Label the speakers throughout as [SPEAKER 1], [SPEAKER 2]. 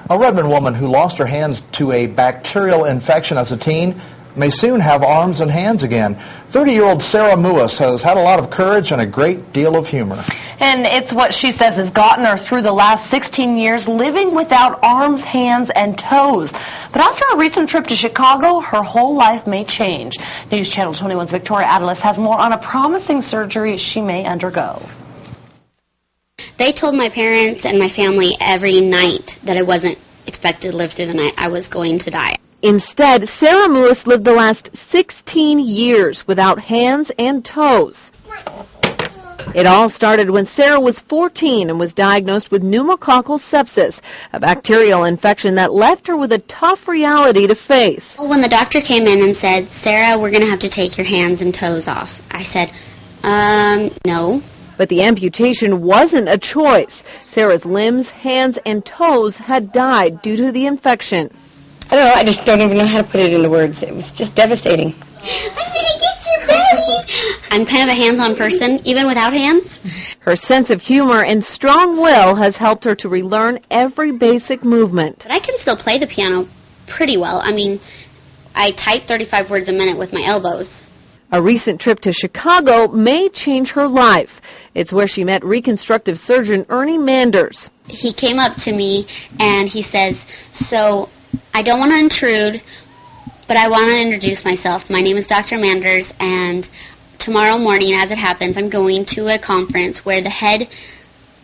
[SPEAKER 1] A Redmond woman who lost her hands to a bacterial infection as a teen may soon have arms and hands again. 30-year-old Sarah Mues has had a lot of courage and a great deal of humor.
[SPEAKER 2] And it's what she says has gotten her through the last 16 years living without arms, hands, and toes. But after a recent trip to Chicago, her whole life may change. News Channel 21's Victoria Atlas has more on a promising surgery she may undergo.
[SPEAKER 3] They told my parents and my family every night that I wasn't expected to live through the night. I was going to die.
[SPEAKER 4] Instead, Sarah Mues lived the last 16 years without hands and toes. It all started when Sarah was 14 and was diagnosed with pneumococcal sepsis, a bacterial infection that left her with a tough reality to face.
[SPEAKER 3] When the doctor came in and said, "Sarah, we're going to have to take your hands and toes off," I said, no.
[SPEAKER 4] But the amputation wasn't a choice. Sarah's limbs, hands, and toes had died due to the infection.
[SPEAKER 5] I don't know, I just don't even know how to put it into words. It was just devastating.
[SPEAKER 3] I'm gonna get your belly. I'm kind of a hands-on person, even without hands.
[SPEAKER 4] Her sense of humor and strong will has helped her to relearn every basic movement.
[SPEAKER 3] But I can still play the piano pretty well. I mean, I type 35 words a minute with my elbows.
[SPEAKER 4] A recent trip to Chicago may change her life. It's where she met reconstructive surgeon Ernie Manders.
[SPEAKER 3] He came up to me and he says, "So, I don't want to intrude, but I want to introduce myself. My name is Dr. Manders, and tomorrow morning, as it happens, I'm going to a conference where the head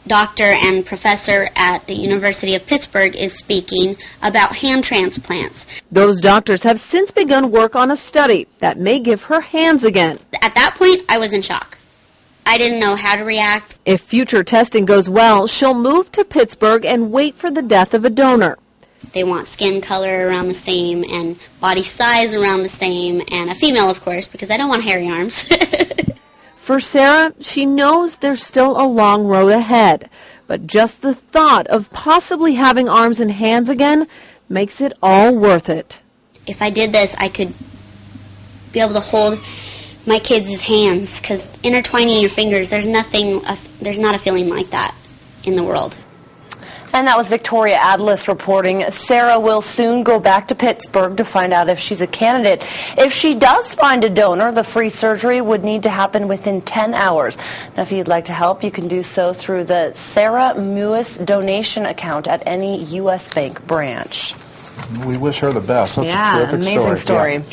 [SPEAKER 3] doctor and professor at the University of Pittsburgh is speaking about hand transplants."
[SPEAKER 4] Those doctors have since begun work on a study that may give her hands again.
[SPEAKER 3] At that point, I was in shock. I didn't know how to react.
[SPEAKER 4] If future testing goes well, she'll move to Pittsburgh and wait for the death of a donor.
[SPEAKER 3] They want skin color around the same and body size around the same, and a female, of course, because I don't want hairy arms.
[SPEAKER 4] For Sarah, she knows there's still a long road ahead, but just the thought of possibly having arms and hands again makes it all worth it.
[SPEAKER 3] If I did this, I could be able to hold my kids' hands, because intertwining your fingers, there's not a feeling like that in the world.
[SPEAKER 2] And that was Victoria Atlas reporting. Sarah will soon go back to Pittsburgh to find out if she's a candidate. If she does find a donor, the free surgery would need to happen within 10 hours. Now, if you'd like to help, you can do so through the Sarah Mues donation account at any U.S. Bank branch.
[SPEAKER 1] We wish her the best. That's a terrific
[SPEAKER 2] amazing story. Yeah.